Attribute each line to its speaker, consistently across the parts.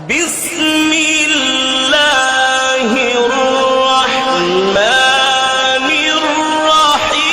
Speaker 1: بسم اللہ الرحمن الرحیم۔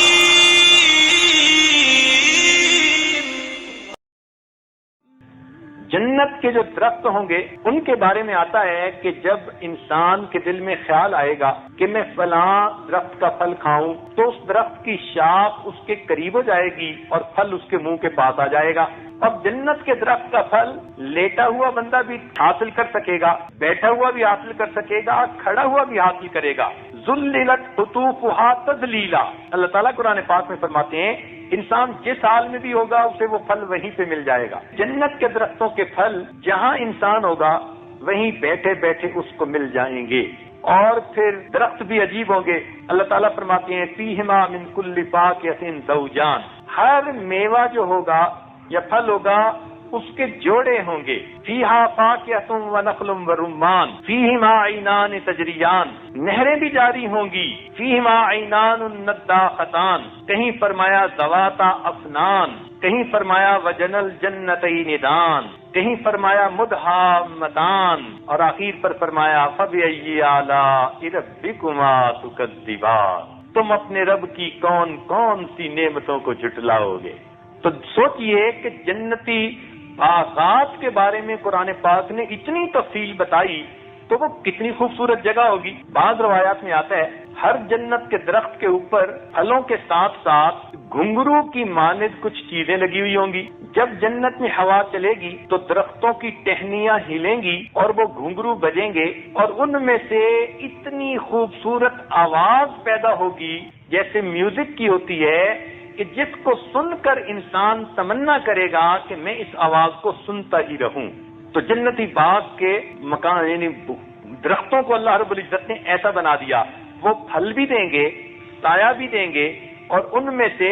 Speaker 2: جنت کے جو درخت ہوں گے ان کے بارے میں آتا ہے کہ جب انسان کے دل میں خیال آئے گا کہ میں فلاں درخت کا پھل کھاؤں تو اس درخت کی شاخ اس کے قریب ہو جائے گی اور پھل اس کے منہ کے پاس آ جائے گا۔ اب جنت کے درخت کا پھل لیٹا ہوا بندہ بھی حاصل کر سکے گا، بیٹھا ہوا بھی حاصل کر سکے گا، کھڑا ہوا بھی حاصل کرے گا۔ ذللت قطوفها تذلیلا، اللہ تعالیٰ قرآن پاک میں فرماتے ہیں انسان جس حال میں بھی ہوگا اسے وہ پھل وہیں پہ مل جائے گا۔ جنت کے درختوں کے پھل جہاں انسان ہوگا وہیں بیٹھے بیٹھے اس کو مل جائیں گے۔ اور پھر درخت بھی عجیب ہوں گے، اللہ تعالیٰ فرماتے ہیں فیہما من کل فاکہۃ زوجان، ہر میوہ جو ہوگا یا پھل ہوگا اس کے جوڑے ہوں گے۔ فیہا فاکہۃ ونخل ورمان فیہما عینان تجریان، نہریں بھی جاری ہوں گی۔ فیہما عینان نضاختان، کہیں فرمایا ذواتا افنان، کہیں فرمایا وجن الجنتین دان، کہیں فرمایا مدہامتان، اور آخر پر فرمایا فبأی آلاء ربکما تکذبان، تم اپنے رب کی کون کون سی نعمتوں کو جھٹلاؤ گے۔ تو سوچئے کہ جنتی باغات کے بارے میں قرآن پاک نے اتنی تفصیل بتائی تو وہ کتنی خوبصورت جگہ ہوگی۔ بعض روایات میں آتا ہے ہر جنت کے درخت کے اوپر پھلوں کے ساتھ ساتھ گھنگرو کی مانند کچھ چیزیں لگی ہوئی ہوں گی۔ جب جنت میں ہوا چلے گی تو درختوں کی ٹہنیاں ہلیں گی اور وہ گھنگرو بجیں گے اور ان میں سے اتنی خوبصورت آواز پیدا ہوگی جیسے میوزک کی ہوتی ہے کہ جس کو سن کر انسان تمنا کرے گا کہ میں اس آواز کو سنتا ہی رہوں۔ تو جنتی باغ کے مکان یعنی درختوں کو اللہ رب العزت نے ایسا بنا دیا، وہ پھل بھی دیں گے، سایہ بھی دیں گے، اور ان میں سے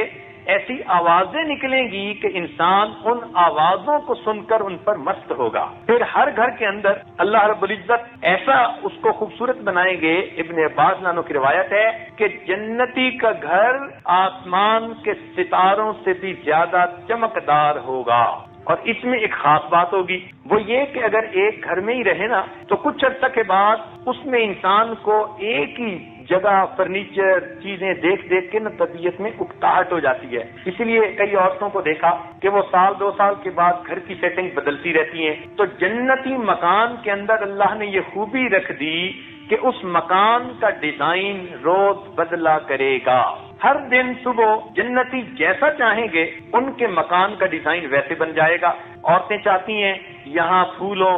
Speaker 2: ایسی آوازیں نکلیں گی کہ انسان ان آوازوں کو سن کر ان پر مست ہوگا۔ پھر ہر گھر کے اندر اللہ رب العزت ایسا اس کو خوبصورت بنائیں گے۔ ابن عباس عنہ کی روایت ہے کہ جنتی کا گھر آسمان کے ستاروں سے بھی زیادہ چمکدار ہوگا۔ اور اس میں ایک خاص بات ہوگی، وہ یہ کہ اگر ایک گھر میں ہی رہے نا تو کچھ عرصہ کے بعد اس میں انسان کو ایک ہی جگہ فرنیچر چیزیں دیکھ دیکھ کے نا طبیعت میں اکتاہٹ ہو جاتی ہے۔ اسی لیے کئی عورتوں کو دیکھا کہ وہ سال دو سال کے بعد گھر کی سیٹنگ بدلتی رہتی ہیں۔ تو جنتی مکان کے اندر اللہ نے یہ خوبی رکھ دی کہ اس مکان کا ڈیزائن روز بدلا کرے گا۔ ہر دن صبح جنتی جیسا چاہیں گے ان کے مکان کا ڈیزائن ویسے بن جائے گا۔ عورتیں چاہتی ہیں یہاں پھول ہو،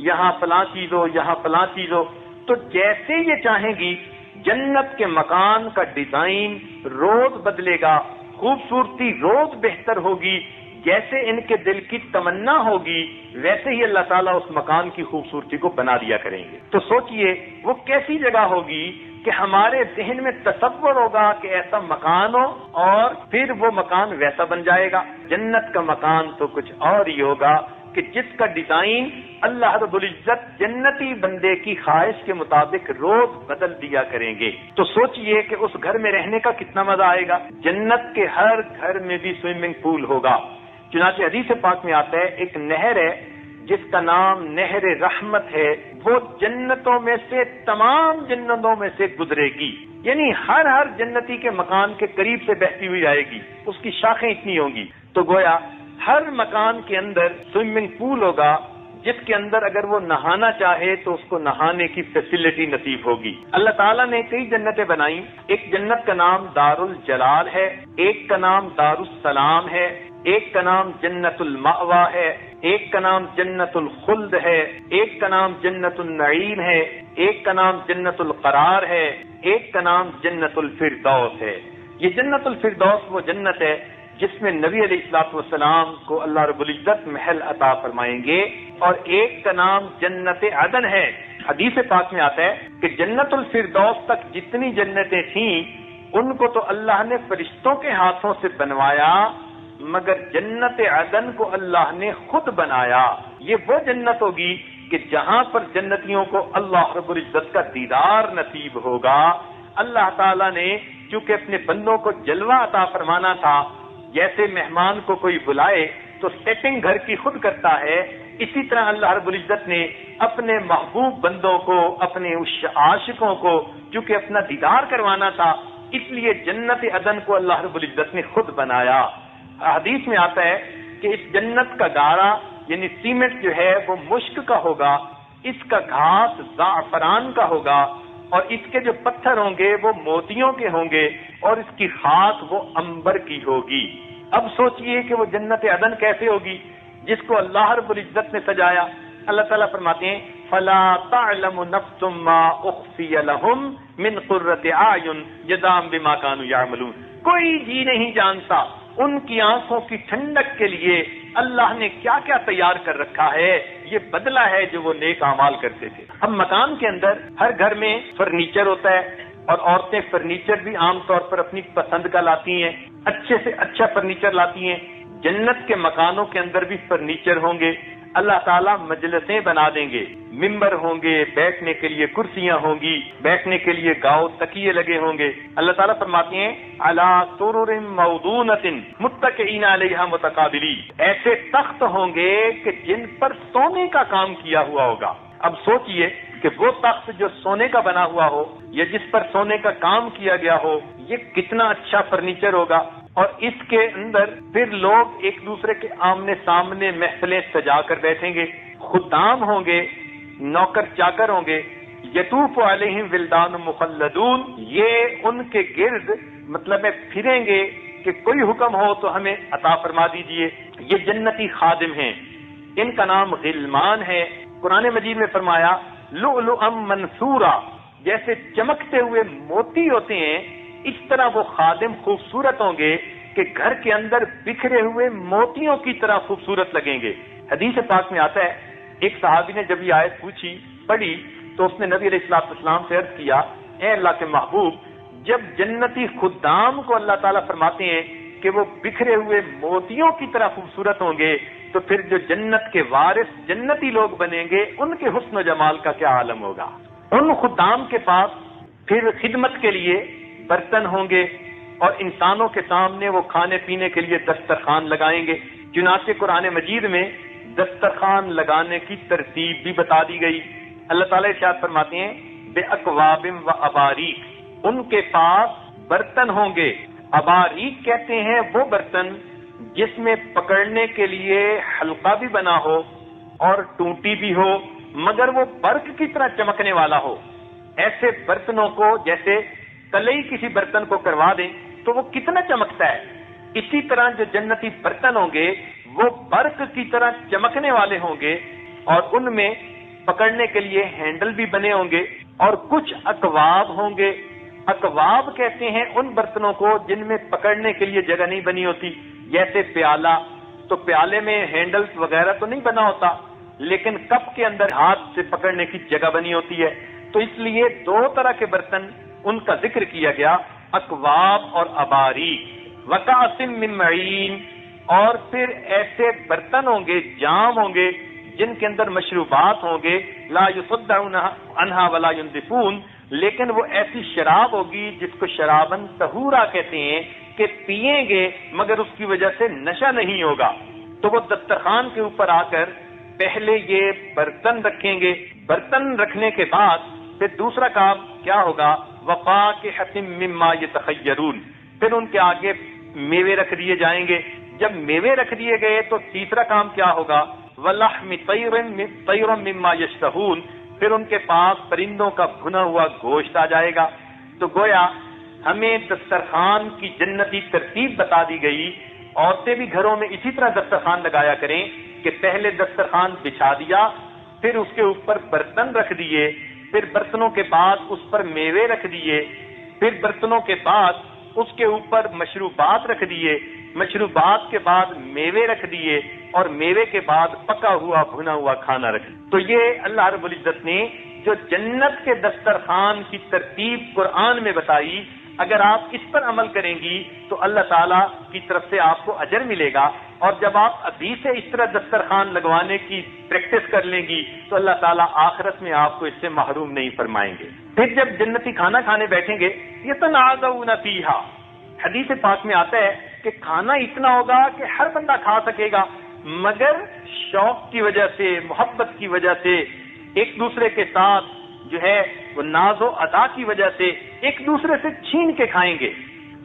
Speaker 2: یہاں فلاں چیز ہو، یہاں فلاں چیز ہو، تو جیسے یہ چاہیں گی جنت کے مکان کا ڈیزائن روز بدلے گا، خوبصورتی روز بہتر ہوگی۔ جیسے ان کے دل کی تمنا ہوگی ویسے ہی اللہ تعالیٰ اس مکان کی خوبصورتی کو بنا دیا کریں گے۔ تو سوچئے وہ کیسی جگہ ہوگی کہ ہمارے ذہن میں تصور ہوگا کہ ایسا مکان ہو اور پھر وہ مکان ویسا بن جائے گا۔ جنت کا مکان تو کچھ اور ہی ہوگا کہ جس کا ڈیزائن اللہ رب العزت جنتی بندے کی خواہش کے مطابق روز بدل دیا کریں گے۔ تو سوچئے کہ اس گھر میں رہنے کا کتنا مزہ آئے گا۔ جنت کے ہر گھر میں بھی سوئمنگ پول ہوگا۔ چنانچہ حدیث پاک میں آتا ہے ایک نہر ہے جس کا نام نہر رحمت ہے، وہ جنتوں میں سے تمام جنتوں میں سے گزرے گی، یعنی ہر جنتی کے مکان کے قریب سے بہتی ہوئی جائے گی، اس کی شاخیں اتنی ہوں گی۔ تو گویا ہر مکان کے اندر سوئمنگ پول ہوگا جس کے اندر اگر وہ نہانا چاہے تو اس کو نہانے کی فیسلٹی نصیب ہوگی۔ اللہ تعالیٰ نے کئی جنتیں بنائیں، ایک جنت کا نام دار الجلال ہے، ایک کا نام دار السلام ہے، ایک کا نام جنت المأوا ہے، ایک کا نام جنت الخلد ہے، ایک کا نام جنت النعیم ہے، ایک کا نام جنت القرار ہے، ایک کا نام جنت الفردوس ہے۔ یہ جنت الفردوس وہ جنت ہے جس میں نبی علیہ الصلوۃ والسلام کو اللہ رب العزت محل عطا فرمائیں گے، اور ایک کا نام جنت عدن ہے۔ حدیث پاک میں آتا ہے کہ جنت الفردوس تک جتنی جنتیں تھیں ان کو تو اللہ نے فرشتوں کے ہاتھوں سے بنوایا، مگر جنت عدن کو اللہ نے خود بنایا۔ یہ وہ جنت ہوگی کہ جہاں پر جنتیوں کو اللہ رب العزت کا دیدار نصیب ہوگا۔ اللہ تعالیٰ نے چونکہ اپنے بندوں کو جلوہ عطا فرمانا تھا، جیسے مہمان کو کوئی بلائے تو سیٹنگ گھر کی خود کرتا ہے، اسی طرح اللہ رب العزت نے اپنے محبوب بندوں کو، اپنے اس عاشقوں کو چونکہ اپنا دیدار کروانا تھا، اس لیے جنت عدن کو اللہ رب العزت نے خود بنایا۔ حدیث میں آتا ہے کہ اس جنت کا گارا یعنی سیمنٹ جو ہے وہ مشک کا ہوگا، اس کا گھاس زعفران کا ہوگا، اور اس کے جو پتھر ہوں گے وہ موتیوں کے ہوں گے، اور اس کی خاک وہ عنبر کی ہوگی۔ اب سوچئے کہ وہ جنت عدن کیسے ہوگی جس کو اللہ رب العزت نے سجایا۔ اللہ تعالیٰ فرماتے ہیں فَلَا تَعْلَمُ نَفْسٌ مَّا أُخْفِيَ لَهُم مِّن قُرَّةِ أَعْيُنٍ جَزَاءً بِمَا كَانُوا يَعْمَلُونَ۔ کوئی جی نہیں جانتا ان کی آنکھوں کی ٹھنڈک کے لیے اللہ نے کیا کیا تیار کر رکھا ہے، یہ بدلہ ہے جو وہ نیک اعمال کرتے تھے۔ اب مکان کے اندر ہر گھر میں فرنیچر ہوتا ہے، اور عورتیں فرنیچر بھی عام طور پر اپنی پسند کا لاتی ہیں، اچھے سے اچھا فرنیچر لاتی ہیں۔ جنت کے مکانوں کے اندر بھی فرنیچر ہوں گے، اللہ تعالیٰ مجلسیں بنا دیں گے، ممبر ہوں گے، بیٹھنے کے لیے کرسیاں ہوں گی، بیٹھنے کے لیے گاؤ تکیے لگے ہوں گے۔ اللہ تعالیٰ فرماتے ہیں عَلَىٰ سُرُرٍ مَّوْضُونَةٍ مُتَّكِئِينَ عَلَيْهَا مُتَقَابِلِينَ، ایسے تخت ہوں گے کہ جن پر سونے کا کام کیا ہوا ہوگا۔ اب سوچئے کہ وہ تخت جو سونے کا بنا ہوا ہو یا جس پر سونے کا کام کیا گیا ہو، یہ کتنا اچھا فرنیچر ہوگا، اور اس کے اندر پھر لوگ ایک دوسرے کے آمنے سامنے محفلیں سجا کر بیٹھیں گے، خدام ہوں گے، نوکر چاکر ہوں گے، یطوف علیہم ولدان مخلدون، یہ ان کے گرد مطلب پھریں گے کہ کوئی حکم ہو تو ہمیں عطا فرما دیجئے۔ یہ جنتی خادم ہیں، ان کا نام غلمان ہے۔ قرآن مجید میں فرمایا لؤلؤا منثورا، جیسے چمکتے ہوئے موتی ہوتے ہیں اس طرح وہ خادم خوبصورت ہوں گے کہ گھر کے اندر بکھرے ہوئے موتیوں کی طرح خوبصورت لگیں گے۔ حدیث پاک میں آتا ہے ایک صحابی نے جب یہ آیت پڑھی تو اس نے نبی علیہ الصلوۃ والسلام سے عرض کیا، اے اللہ کے محبوب، جب جنتی خدام کو اللہ تعالیٰ فرماتے ہیں کہ وہ بکھرے ہوئے موتیوں کی طرح خوبصورت ہوں گے، تو پھر جو جنت کے وارث جنتی لوگ بنیں گے ان کے حسن و جمال کا کیا عالم ہوگا۔ ان خدام کے پاس پھر خدمت کے لیے برتن ہوں گے، اور انسانوں کے سامنے وہ کھانے پینے کے لیے دسترخوان لگائیں گے۔ چنانچہ قرآن مجید میں دسترخوان لگانے کی ترتیب بھی بتا دی گئی۔ اللہ تعالیٰ ارشاد فرماتے ہیں بِأَكْوَابٍ وَأَبَارِيقَ، ان کے پاس برتن ہوں گے۔ اباریق کہتے ہیں وہ برتن جس میں پکڑنے کے لیے حلقہ بھی بنا ہو اور ٹوٹی بھی ہو، مگر وہ برق کی طرح چمکنے والا ہو۔ ایسے برتنوں کو جیسے کلئی کسی برتن کو کروا دیں تو وہ کتنا چمکتا ہے، اسی طرح جو جنتی برتن ہوں گے وہ برق کی طرح چمکنے والے ہوں گے، اور ان میں پکڑنے کے لیے ہینڈل بھی بنے ہوں گے، اور کچھ اکواب ہوں گے۔ اکواب کہتے ہیں ان برتنوں کو جن میں پکڑنے کے لیے جگہ نہیں بنی ہوتی، جیسے پیالہ، تو پیالے میں ہینڈل وغیرہ تو نہیں بنا ہوتا، لیکن کپ کے اندر ہاتھ سے پکڑنے کی جگہ بنی ہوتی ہے۔ تو اس لیے دو طرح کے برتن ان کا ذکر کیا گیا، اکواب اور اباریق۔ وکأس من معین، اور پھر ایسے برتن ہوں گے، جام ہوں گے جن کے اندر مشروبات ہوں گے، لا یصدعون عنہا ولا ينزفون، لیکن وہ ایسی شراب ہوگی جس کو شرابن طہورا کہتے ہیں کہ پیئیں گے مگر اس کی وجہ سے نشہ نہیں ہوگا۔ تو وہ دسترخوان کے اوپر آ کر پہلے یہ برتن رکھیں گے، برتن رکھنے کے بعد پھر دوسرا کام کیا ہوگا، وفاکہۃ مما یتخیرون، پھر ان کے آگے میوے رکھ دیے جائیں گے۔ جب میوے رکھ دیے گئے تو تیسرا کام کیا ہوگا، ولحم طیر مما یشتہون، پھر ان کے پاس پرندوں کا بھنا ہوا گوشت آ جائے گا۔ تو گویا ہمیں دسترخوان کی جنتی ترتیب بتا دی گئی۔ عورتیں بھی گھروں میں اسی طرح دسترخوان لگایا کریں کہ پہلے دسترخوان بچھا دیا، پھر اس کے اوپر برتن رکھ دیے، پھر برتنوں کے بعد اس پر میوے رکھ دیے، پھر برتنوں کے بعد اس کے اوپر مشروبات رکھ دیے، مشروبات کے بعد میوے رکھ دیے، اور میوے کے بعد پکا ہوا بھنا ہوا کھانا رکھ دیا۔ تو یہ اللہ رب العزت نے جو جنت کے دسترخوان کی ترتیب قرآن میں بتائی، اگر آپ اس پر عمل کریں گی تو اللہ تعالیٰ کی طرف سے آپ کو اجر ملے گا، اور جب آپ ابھی سے اس طرح دسترخوان لگوانے کی پریکٹس کر لیں گی تو اللہ تعالیٰ آخرت میں آپ کو اس سے محروم نہیں فرمائیں گے۔ پھر جب جنتی کھانا کھانے بیٹھیں گے، یتنازعون فیہا، حدیث پاک میں آتا ہے کہ کھانا اتنا ہوگا کہ ہر بندہ کھا سکے گا، مگر شوق کی وجہ سے، محبت کی وجہ سے، ایک دوسرے کے ساتھ جو ہے وہ ناز و ادا کی وجہ سے ایک دوسرے سے چھین کے کھائیں گے.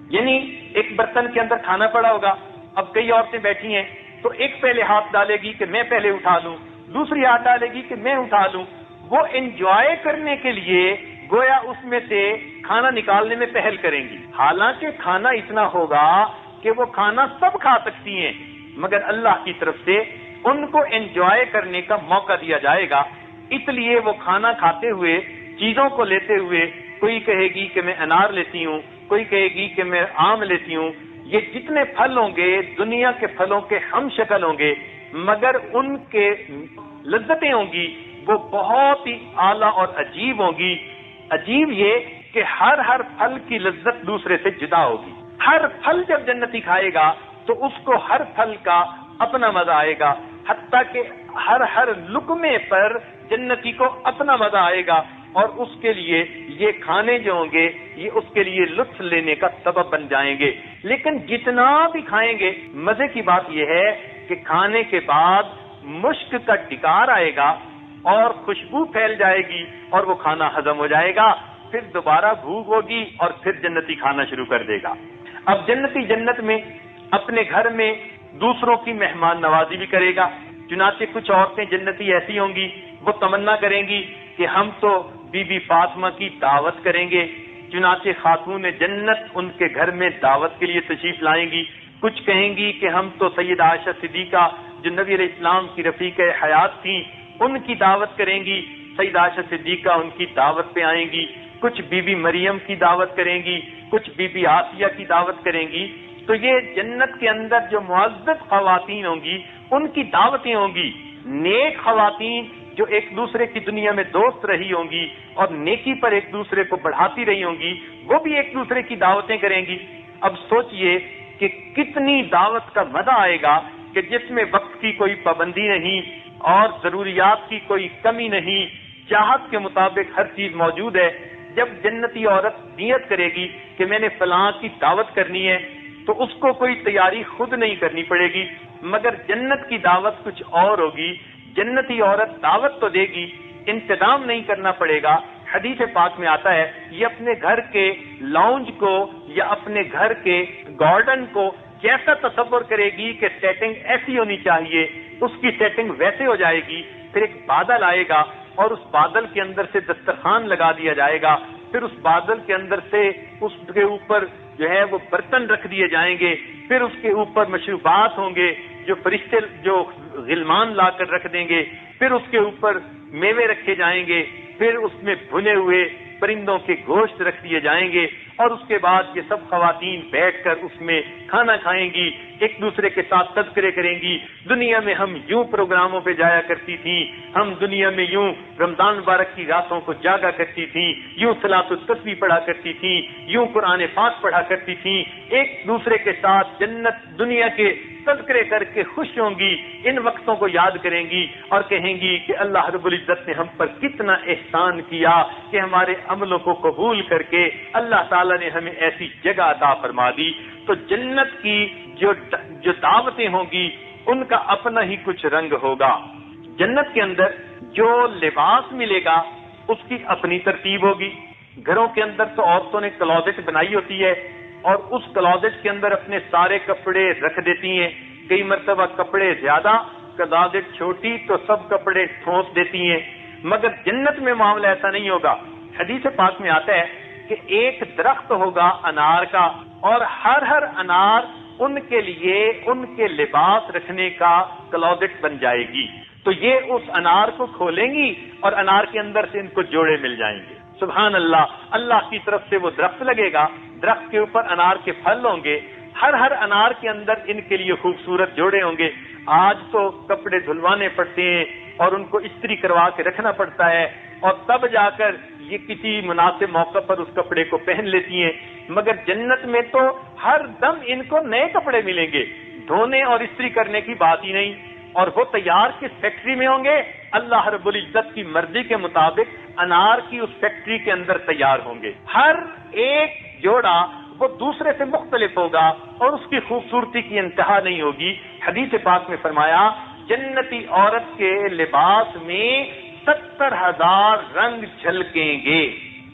Speaker 2: یعنی ایک برتن کے اندر کھانا پڑا ہوگا، اب کئی عورتیں بیٹھی ہیں تو ایک پہلے ہاتھ ڈالے گی کہ میں پہلے اٹھا لوں، دوسری ہاتھ ڈالے گی کہ میں اٹھا لوں. وہ انجوائے کرنے کے لیے گویا اس میں سے کھانا نکالنے میں پہل کریں گی. حالانکہ کھانا اتنا ہوگا کہ وہ کھانا سب کھا سکتی ہیں، مگر اللہ کی طرف سے ان کو انجوائے کرنے کا موقع دیا جائے گا. اس لیے وہ کھانا کھاتے ہوئے، چیزوں کو لیتے ہوئے، کوئی کہے گی کہ میں انار لیتی ہوں، کوئی کہے گی کہ میں آم لیتی ہوں. یہ جتنے پھل ہوں گے دنیا کے پھلوں کے ہم شکل ہوں گے، مگر ان کے لذتیں ہوں گی وہ بہت ہی اعلیٰ اور عجیب ہوں گی. عجیب یہ کہ ہر پھل کی لذت دوسرے سے جدا ہوگی. ہر پھل جب جنتی کھائے گا تو اس کو ہر پھل کا اپنا مزہ آئے گا، حتیٰ کہ ہر لقمے پر جنتی کو اپنا مزہ آئے گا، اور اس کے لیے یہ کھانے جو ہوں گے یہ اس کے لیے لطف لینے کا سبب بن جائیں گے. لیکن جتنا بھی کھائیں گے، مزے کی بات یہ ہے کہ کھانے کے بعد مشک کا ڈکار آئے گا اور خوشبو پھیل جائے گی اور وہ کھانا ہضم ہو جائے گا. پھر دوبارہ بھوک ہوگی اور پھر جنتی کھانا شروع کر دے گا. اب جنتی جنت میں اپنے گھر میں دوسروں کی مہمان نوازی بھی کرے گا. چنانچہ کچھ عورتیں جنتی ایسی ہوں گی وہ تمنا کریں گی کہ ہم تو بی بی فاطمہ کی دعوت کریں گے. چنانچہ خاتون جنت ان کے گھر میں دعوت کے لیے تشریف لائیں گی. کچھ کہیں گی کہ ہم تو سیدہ عائشہ صدیقہ جو نبی علیہ السلام کی رفیق حیات تھیں ان کی دعوت کریں گی. سیدہ عائشہ صدیقہ ان کی دعوت پہ آئیں گی. کچھ بی بی مریم کی دعوت کریں گی، کچھ بی بی آسیہ کی دعوت کریں گی. تو یہ جنت کے اندر جو معزز خواتین ہوں گی ان کی دعوتیں ہوں گی. نیک خواتین جو ایک دوسرے کی دنیا میں دوست رہی ہوں گی اور نیکی پر ایک دوسرے کو بڑھاتی رہی ہوں گی، وہ بھی ایک دوسرے کی دعوتیں کریں گی. اب سوچئے کہ کتنی دعوت کا مزہ آئے گا کہ جس میں وقت کی کوئی پابندی نہیں اور ضروریات کی کوئی کمی نہیں، چاہت کے مطابق ہر چیز موجود ہے. جب جنتی عورت نیت کرے گی کہ میں نے فلاں کی دعوت کرنی ہے تو اس کو کوئی تیاری خود نہیں کرنی پڑے گی، مگر جنت کی دعوت کچھ اور ہوگی. جنتی عورت دعوت تو دے گی، انتظام نہیں کرنا پڑے گا. حدیث پاک میں آتا ہے یہ اپنے گھر کے لاؤنج کو یا اپنے گھر کے گارڈن کو جیسا تصور کرے گی کہ سیٹنگ ایسی ہونی چاہیے، اس کی سیٹنگ ویسے ہو جائے گی. پھر ایک بادل آئے گا اور اس بادل کے اندر سے دسترخوان لگا دیا جائے گا. پھر اس بادل کے اندر سے اس کے اوپر جو ہے وہ برتن رکھ دیے جائیں گے. پھر اس کے اوپر مشروبات ہوں گے جو فرشتے جو غلمان لا کر رکھ دیں گے. پھر اس کے اوپر میوے رکھے جائیں گے. پھر اس میں بھنے ہوئے پرندوں کے گوشت رکھ دیے جائیں گے. اور اس کے بعد یہ سب خواتین بیٹھ کر اس میں کھانا کھائیں گی، ایک دوسرے کے ساتھ تذکرے کریں گی. دنیا میں ہم یوں پروگراموں پہ جایا کرتی تھیں، ہم دنیا میں یوں رمضان مبارک کی راتوں کو جاگا کرتی تھیں، یوں صلاۃ التسبیح پڑھا کرتی تھیں، یوں قرآن پاک پڑھا کرتی تھیں. ایک دوسرے کے ساتھ جنت دنیا کے تذکرے کر کے خوش ہوں گی، ان وقتوں کو یاد کریں گی اور کہیں گی کہ اللہ رب العزت نے ہم پر کتنا احسان کیا کہ ہمارے عملوں کو قبول کر کے اللہ تعالیٰ نے ہمیں ایسی جگہ عطا فرما دی. تو جنت کی جو دعوتیں ہوں گی ان کا اپنا ہی کچھ رنگ ہوگا. جنت کے اندر جو لباس ملے گا اس کی اپنی ترتیب ہوگی. گھروں کے اندر تو عورتوں نے کلوزٹ بنائی ہوتی ہے اور اس کلوزٹ کے اندر اپنے سارے کپڑے رکھ دیتی ہیں. کئی مرتبہ کپڑے زیادہ، کلوزٹ چھوٹی تو سب کپڑے ٹھونس دیتی ہیں. مگر جنت میں معاملہ ایسا نہیں ہوگا. حدیث پاک میں آتا ہے کہ ایک درخت ہوگا انار کا اور ہر انار ان کے لیے ان کے لباس رکھنے کا کلوزٹ بن جائے گی. تو یہ اس انار کو کھولیں گی اور انار کے اندر سے ان کو جوڑے مل جائیں گے. سبحان اللہ. اللہ کی طرف سے وہ درخت لگے گا، درخت کے اوپر انار کے پھل ہوں گے، ہر انار کے اندر ان کے لیے خوبصورت جوڑے ہوں گے. آج تو کپڑے دھلوانے پڑتے ہیں اور ان کو استری کروا کے رکھنا پڑتا ہے اور تب جا کر یہ کسی مناسب موقع پر اس کپڑے کو پہن لیتی ہیں. مگر جنت میں تو ہر دم ان کو نئے کپڑے ملیں گے، دھونے اور استری کرنے کی بات ہی نہیں. اور وہ تیار کس فیکٹری میں ہوں گے؟ اللہ رب العزت کی مرضی کے مطابق انار کی اس فیکٹری کے اندر تیار ہوں گے. ہر ایک جوڑا وہ دوسرے سے مختلف ہوگا اور اس کی خوبصورتی کی انتہا نہیں ہوگی۔ حدیث پاک میں فرمایا جنتی عورت کے لباس میں 70,000 رنگ جھلکیں گے۔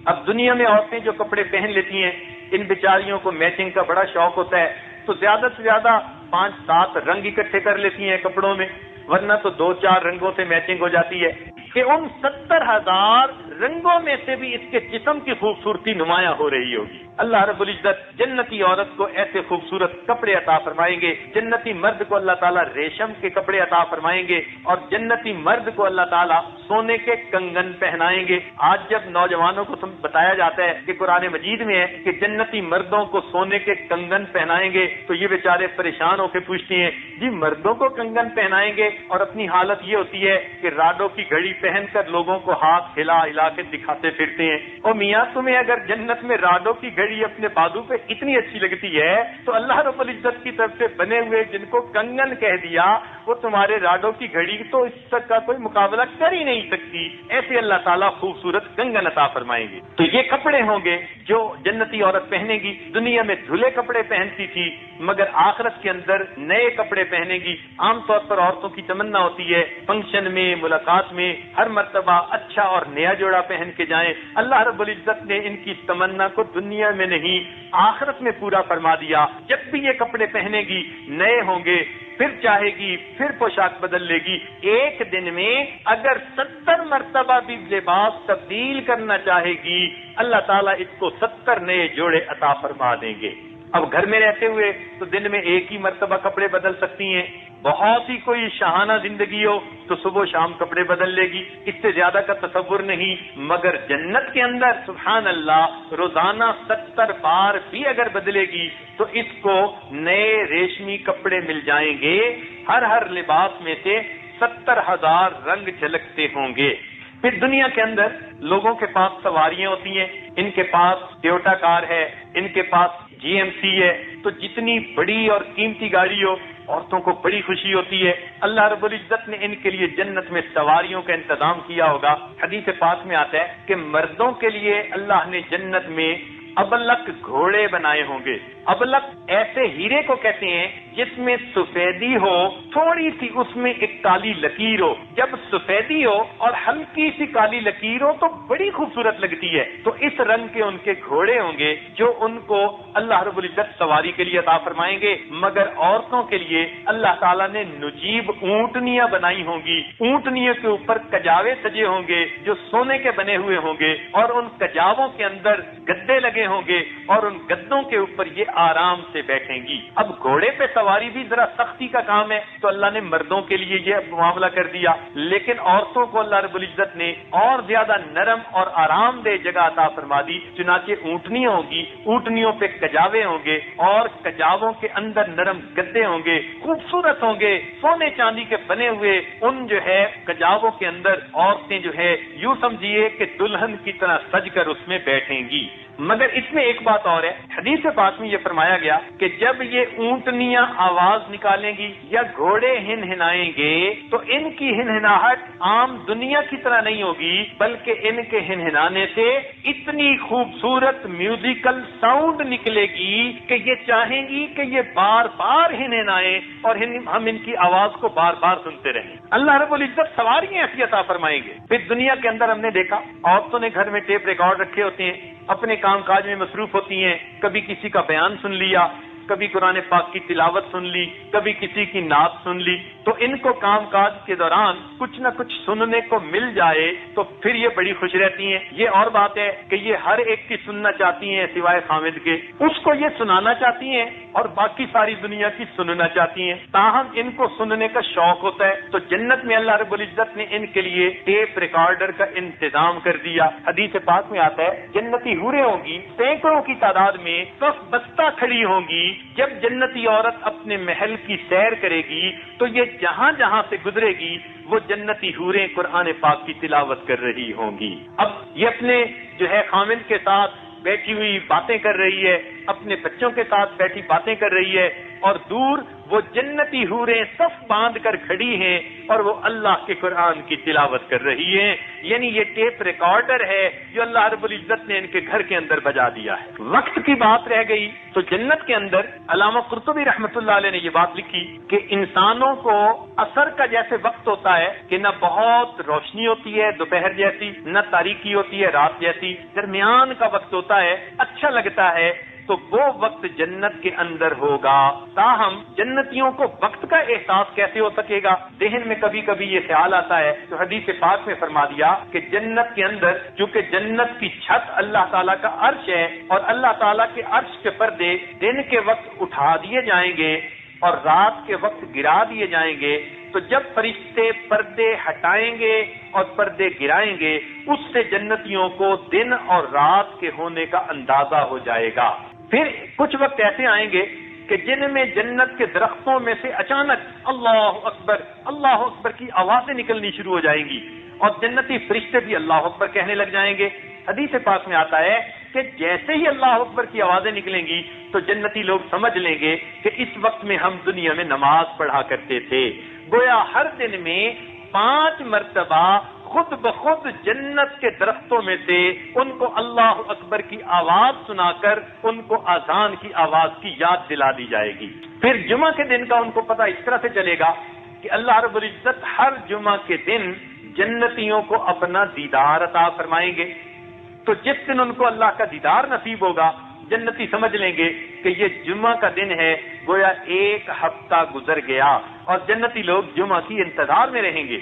Speaker 2: اب دنیا میں عورتیں جو کپڑے پہن لیتی ہیں، ان بیچاریوں کو میچنگ کا بڑا شوق ہوتا ہے، تو زیادہ سے زیادہ 5-7 رنگ اکٹھے کر لیتی ہیں کپڑوں میں، ورنہ تو 2-4 رنگوں سے میچنگ ہو جاتی ہے کہ ان 70,000 رنگوں میں سے بھی اس کے جسم کی خوبصورتی نمایاں ہو رہی ہوگی۔ اللہ رب العزت جنتی عورت کو ایسے خوبصورت کپڑے عطا فرمائیں گے، جنتی مرد کو اللہ تعالیٰ ریشم کے کپڑے عطا فرمائیں گے، اور جنتی مرد کو اللہ تعالیٰ سونے کے کنگن پہنائیں گے۔ آج جب نوجوانوں کو بتایا جاتا ہے کہ قرآن مجید میں ہے کہ جنتی مردوں کو سونے کے کنگن پہنائیں گے، تو یہ بیچارے پریشان ہو کے پوچھتے ہیں جی مردوں کو کنگن پہنائیں گے، اور اپنی حالت یہ ہوتی ہے کہ راڈوں کی گھڑی پہن کر لوگوں کو ہاتھ ہلا ہلا کے دکھاتے پھرتے ہیں۔ اور میاں تمہیں اگر جنت میں راڈوں کی گھڑی اپنے بازو پہ اتنی اچھی لگتی ہے تو اللہ رب العزت کی طرف سے بنے ہوئے جن کو کنگن کہہ دیا وہ تمہارے راڈوں کی گھڑی تو اس تک کا کوئی مقابلہ کر ہی نہیں سکتی۔ ایسے اللہ تعالیٰ خوبصورت کنگن عطا فرمائیں گے۔ تو یہ کپڑے ہوں گے جو جنتی عورت پہنے گی۔ دنیا میں دھلے کپڑے پہنتی تھی، مگر آخرت کے اندر نئے کپڑے پہنے گی۔ عام طور پر عورتوں کی تمنا ہوتی ہے فنکشن میں، ملاقات میں ہر مرتبہ اچھا اور نیا جوڑا پہن کے جائیں۔ اللہ رب العزت نے ان کی اس تمنا کو دنیا میں نہیں آخرت میں پورا فرما دیا۔ جب بھی یہ کپڑے پہنے گی نئے ہوں گے، پھر چاہے گی پھر پوشاک بدل لے گی۔ ایک دن میں اگر 70 مرتبہ بھی لباس تبدیل کرنا چاہے گی، اللہ تعالیٰ اس کو 70 نئے جوڑے عطا فرما دیں گے۔ اب گھر میں رہتے ہوئے تو دن میں ایک ہی مرتبہ کپڑے بدل سکتی ہیں، بہت ہی کوئی شاہانہ زندگی ہو تو صبح شام کپڑے بدل لے گی، اس سے زیادہ کا تصور نہیں۔ مگر جنت کے اندر سبحان اللہ روزانہ 70 بار بھی اگر بدلے گی تو اس کو نئے ریشمی کپڑے مل جائیں گے، ہر لباس میں سے 70,000 رنگ جھلکتے ہوں گے۔ پھر دنیا کے اندر لوگوں کے پاس سواریاں ہوتی ہیں، ان کے پاس ٹویوٹا کار ہے، ان کے پاس GMC ہے، تو جتنی بڑی اور قیمتی گاڑی ہو عورتوں کو بڑی خوشی ہوتی ہے۔ اللہ رب العزت نے ان کے لیے جنت میں سواریوں کا انتظام کیا ہوگا۔ حدیث پاک میں آتا ہے کہ مردوں کے لیے اللہ نے جنت میں ابلق گھوڑے بنائے ہوں گے۔ ابلق ایسے ہیرے کو کہتے ہیں جس میں سفیدی ہو، تھوڑی سی اس میں ایک کالی لکیر ہو۔ جب سفیدی ہو اور ہلکی سی کالی لکیر ہو تو بڑی خوبصورت لگتی ہے۔ تو اس رنگ کے ان کے گھوڑے ہوں گے جو ان کو اللہ رب العزت سواری کے لیے عطا فرمائیں گے۔ مگر عورتوں کے لیے اللہ تعالیٰ نے نجیب اونٹنیاں بنائی ہوں گی۔ اونٹنیوں کے اوپر کجاوے سجے ہوں گے جو سونے کے بنے ہوئے ہوں گے، اور ان کجاووں کے اندر گدے لگے ہوں گے، اور ان گدوں کے اوپر یہ آرام سے بیٹھیں گی۔ اب گھوڑے پہ سواری بھی ذرا سختی کا کام ہے، تو اللہ نے مردوں کے لیے یہ معاملہ کر دیا، لیکن عورتوں کو اللہ رب العزت نے اور زیادہ نرم اور آرام دہ جگہ عطا فرما دی۔ چنانچہ اونٹنیاں ہوں گی، اونٹنیوں پہ کجاوے ہوں گے، اور کجاووں کے اندر نرم گدے ہوں گے، خوبصورت ہوں گے، سونے چاندی کے بنے ہوئے۔ ان جو ہے کجاووں کے اندر عورتیں جو ہے یوں سمجھیے کہ دلہن کی طرح سج کر اس میں بیٹھیں گی۔ مگر اس میں ایک بات اور ہے، حدیث پاک میں یہ فرمایا گیا کہ جب یہ اونٹنیاں آواز نکالیں گی یا گھوڑے ہنہنائیں گے تو ان کی ہنہناہٹ عام دنیا کی طرح نہیں ہوگی، بلکہ ان کے ہنہنانے سے اتنی خوبصورت میوزیکل ساؤنڈ نکلے گی کہ یہ چاہیں گی کہ یہ بار بار ہنہنائیں اور ہم ان کی آواز کو بار بار سنتے رہیں۔ اللہ رب العزت سواریاں ایسی عطا فرمائیں گے۔ پھر دنیا کے اندر ہم نے دیکھا عورتوں نے گھر میں ٹیپ ریکارڈ رکھے ہوتے ہیں، اپنے کام کاج میں مصروف ہوتی ہیں، کبھی کسی کا بیان سن لیا، کبھی قرآن پاک کی تلاوت سن لی، کبھی کسی کی نعت سن لی۔ تو ان کو کام کاج کے دوران کچھ نہ کچھ سننے کو مل جائے تو پھر یہ بڑی خوش رہتی ہیں۔ یہ اور بات ہے کہ یہ ہر ایک کی سننا چاہتی ہیں سوائے خامد کے، اس کو یہ سنانا چاہتی ہیں اور باقی ساری دنیا کی سننا چاہتی ہیں، تاہم ان کو سننے کا شوق ہوتا ہے۔ تو جنت میں اللہ رب العزت نے ان کے لیے ٹیپ ریکارڈر کا انتظام کر دیا۔ حدیث پاک میں آتا ہے جنتی حوریں ہوں گی سینکڑوں کی تعداد میں، صف بستہ کھڑی ہوں گی۔ جب جنتی عورت اپنے محل کی سیر کرے گی تو یہ جہاں جہاں سے گزرے گی وہ جنتی حوریں قرآن پاک کی تلاوت کر رہی ہوں گی۔ اب یہ اپنے جو ہے خامند کے ساتھ بیٹھی ہوئی باتیں کر رہی ہے، اپنے بچوں کے ساتھ بیٹھی باتیں کر رہی ہے، اور دور وہ جنتی حوریں صف باندھ کر کھڑی ہیں اور وہ اللہ کے قرآن کی تلاوت کر رہی ہیں. یعنی یہ ٹیپ ریکارڈر ہے جو اللہ رب العزت نے ان کے گھر کے اندر بجا دیا ہے. وقت کی بات رہ گئی تو جنت کے اندر علامہ قرطبی رحمۃ اللہ علیہ نے یہ بات لکھی کہ انسانوں کو عصر کا جیسے وقت ہوتا ہے کہ نہ بہت روشنی ہوتی ہے دوپہر جیسی، نہ تاریکی ہوتی ہے رات جیسی، درمیان کا وقت ہوتا ہے، اچھا لگتا ہے، تو وہ وقت جنت کے اندر ہوگا. تاہم جنتیوں کو وقت کا احساس کیسے ہو سکے گا؟ ذہن میں کبھی کبھی یہ خیال آتا ہے تو حدیث پاک میں فرما دیا کہ جنت کے اندر چونکہ جنت کی چھت اللہ تعالیٰ کا عرش ہے اور اللہ تعالیٰ کے عرش کے پردے دن کے وقت اٹھا دیے جائیں گے اور رات کے وقت گرا دیے جائیں گے، تو جب فرشتے پردے ہٹائیں گے اور پردے گرائیں گے اس سے جنتیوں کو دن اور رات کے ہونے کا اندازہ ہو جائے گا. پھر کچھ وقت ایسے آئیں گے کہ جن میں جنت کے درختوں میں سے اچانک اللہ اکبر کی آوازیں نکلنی شروع ہو جائیں گی اور جنتی فرشتے بھی اللہ اکبر کہنے لگ جائیں گے. حدیث پاک میں آتا ہے کہ جیسے ہی اللہ اکبر کی آوازیں نکلیں گی تو جنتی لوگ سمجھ لیں گے کہ اس وقت میں ہم دنیا میں نماز پڑھا کرتے تھے. گویا ہر دن میں 5 مرتبہ خود بخود جنت کے درختوں میں سے ان کو اللہ اکبر کی آواز سنا کر ان کو اذان کی آواز کی یاد دلا دی جائے گی. پھر جمعہ کے دن کا ان کو پتہ اس طرح سے چلے گا کہ اللہ رب العزت ہر جمعہ کے دن جنتیوں کو اپنا دیدار عطا فرمائیں گے. تو جس دن ان کو اللہ کا دیدار نصیب ہوگا جنتی سمجھ لیں گے کہ یہ جمعہ کا دن ہے، گویا 1 ہفتہ گزر گیا، اور جنتی لوگ جمعہ کی انتظار میں رہیں گے.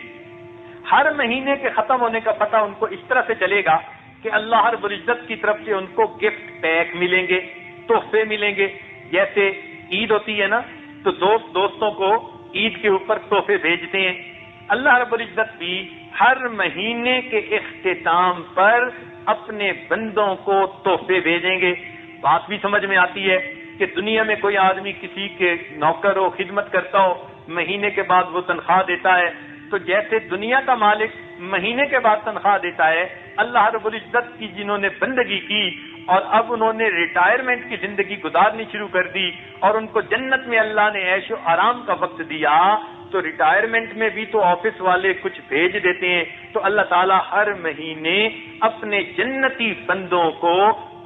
Speaker 2: ہر مہینے کے ختم ہونے کا پتہ ان کو اس طرح سے چلے گا کہ اللہ رب العزت کی طرف سے ان کو گفٹ پیک ملیں گے، تحفے ملیں گے. جیسے عید ہوتی ہے نا تو دوستوں کو عید کے اوپر تحفے بھیجتے ہیں. اللہ رب العزت بھی ہر مہینے کے اختتام پر اپنے بندوں کو تحفے بھیجیں گے. بات بھی سمجھ میں آتی ہے کہ دنیا میں کوئی آدمی کسی کے نوکر ہو، خدمت کرتا ہو، مہینے کے بعد وہ تنخواہ دیتا ہے، تو جیسے دنیا کا مالک مہینے کے بعد تنخواہ دیتا ہے، اللہ رب العزت کی جنہوں نے بندگی کی اور اب انہوں نے ریٹائرمنٹ کی زندگی گزارنی شروع کر دی اور ان کو جنت میں اللہ نے عیش و آرام کا وقت دیا، تو ریٹائرمنٹ میں بھی تو آفس والے کچھ بھیج دیتے ہیں. تو اللہ تعالیٰ ہر مہینے اپنے جنتی بندوں کو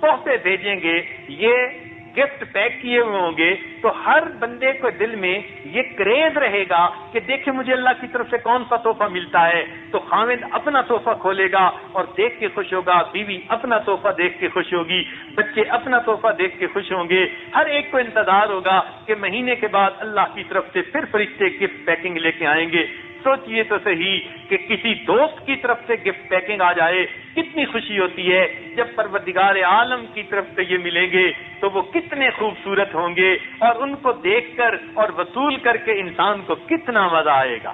Speaker 2: تحفے بھیجیں گے. یہ گفٹ پیک کیے ہوئے ہوں گے تو ہر بندے کو دل میں یہ کریز رہے گا کہ دیکھیں مجھے اللہ کی طرف سے کون سا تحفہ ملتا ہے. تو خاوند اپنا تحفہ کھولے گا اور دیکھ کے خوش ہوگا، بیوی اپنا تحفہ دیکھ کے خوش ہوگی، بچے اپنا تحفہ دیکھ کے خوش ہوں گے. ہر ایک کو انتظار ہوگا کہ مہینے کے بعد اللہ کی طرف سے پھر فرشتے گفٹ پیکنگ لے کے آئیں گے. سوچئے تو صحیح کہ کسی دوست کی طرف سے گفٹ پیکنگ آ جائے کتنی خوشی ہوتی ہے. جب پروردگار عالم کی طرف سے یہ ملیں گے تو وہ کتنے خوبصورت ہوں گے اور ان کو دیکھ کر اور وصول کر کے انسان کو کتنا مزہ آئے گا.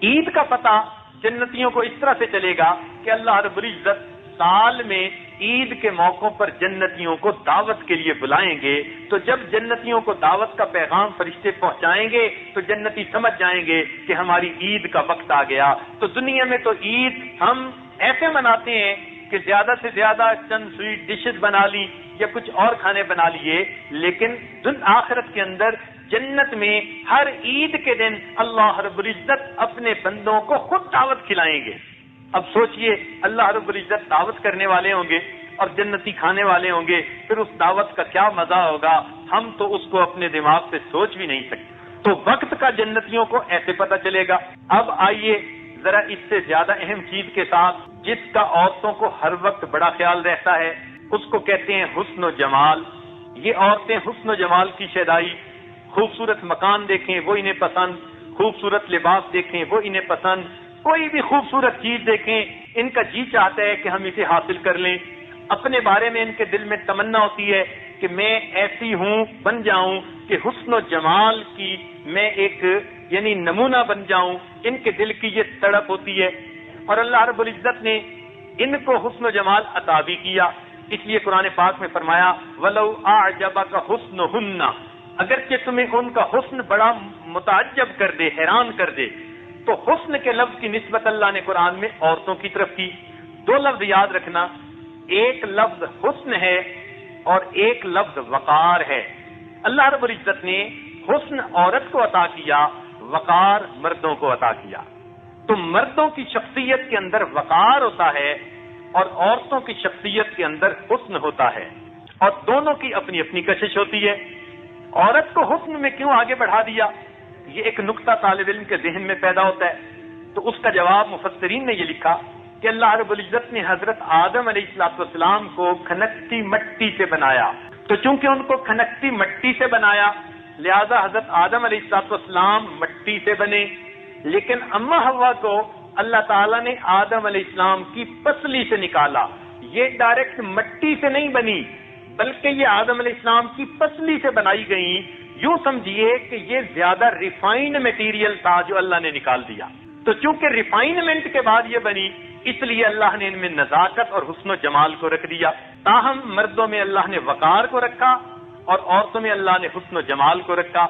Speaker 2: عید کا پتہ جنتیوں کو اس طرح سے چلے گا کہ اللہ رب العزت سال میں عید کے موقعوں پر جنتیوں کو دعوت کے لیے بلائیں گے. تو جب جنتیوں کو دعوت کا پیغام فرشتے پہنچائیں گے تو جنتی سمجھ جائیں گے کہ ہماری عید کا وقت آ گیا. تو دنیا میں تو عید ہم ایسے مناتے ہیں کہ زیادہ سے زیادہ چند سویٹ ڈشز بنا لی یا کچھ اور کھانے بنا لیے، لیکن آخرت کے اندر جنت میں ہر عید کے دن اللہ رب العزت اپنے بندوں کو خود دعوت کھلائیں گے. اب سوچئے اللہ رب العزت دعوت کرنے والے ہوں گے اور جنتی کھانے والے ہوں گے، پھر اس دعوت کا کیا مزہ ہوگا، ہم تو اس کو اپنے دماغ سے سوچ بھی نہیں سکتے. تو وقت کا جنتیوں کو ایسے پتہ چلے گا. اب آئیے ذرا اس سے زیادہ اہم چیز کے ساتھ جس کا عورتوں کو ہر وقت بڑا خیال رہتا ہے، اس کو کہتے ہیں حسن و جمال. یہ عورتیں حسن و جمال کی شیدائی، خوبصورت مکان دیکھیں وہ انہیں پسند، خوبصورت لباس دیکھیں وہ انہیں پسند، کوئی بھی خوبصورت چیز دیکھیں ان کا جی چاہتا ہے کہ ہم اسے حاصل کر لیں. اپنے بارے میں ان کے دل میں تمنا ہوتی ہے کہ میں ایسی ہوں بن جاؤں کہ حسن و جمال کی میں ایک یعنی نمونہ بن جاؤں. ان کے دل کی یہ تڑپ ہوتی ہے اور اللہ رب العزت نے ان کو حسن و جمال عطا بھی کیا. اس لیے قرآن پاک میں فرمایا وَلَوْ أَعْجَبَكَ حُسْنُهُنَّ، اگرچہ تمہیں ان کا حسن بڑا متعجب کر دے، حیران کر دے. تو حسن کے لفظ کی نسبت اللہ نے قرآن میں عورتوں کی طرف کی. 2 لفظ یاد رکھنا، ایک لفظ حسن ہے اور ایک لفظ وقار ہے. اللہ رب العزت نے حسن عورت کو عطا کیا، وقار مردوں کو عطا کیا۔ تو مردوں کی شخصیت کے اندر وقار ہوتا ہے اور عورتوں کی شخصیت کے اندر حسن ہوتا ہے، اور دونوں کی اپنی اپنی کشش ہوتی ہے۔ عورت کو حسن میں کیوں آگے بڑھا دیا، یہ ایک نقطہ طالب علم کے ذہن میں پیدا ہوتا ہے۔ تو اس کا جواب مفسرین نے یہ لکھا کہ اللہ رب العزت نے حضرت آدم علیہ السلام کو کھنکتی مٹی سے بنایا، تو چونکہ ان کو کھنکتی مٹی سے بنایا لہذا حضرت آدم علیہ السلام مٹی سے بنے، لیکن اما حوا کو اللہ تعالیٰ نے آدم علیہ السلام کی پسلی سے نکالا، یہ ڈائریکٹ مٹی سے نہیں بنی بلکہ یہ آدم علیہ السلام کی پسلی سے بنائی گئی۔ یوں سمجھیے کہ یہ زیادہ ریفائنڈ میٹیریل تھا جو اللہ نے نکال دیا، تو چونکہ ریفائنمنٹ کے بعد یہ بنی اس لیے اللہ نے ان میں نزاکت اور حسن و جمال کو رکھ دیا۔ تاہم مردوں میں اللہ نے وقار کو رکھا اور عورتوں میں اللہ نے حسن و جمال کو رکھا۔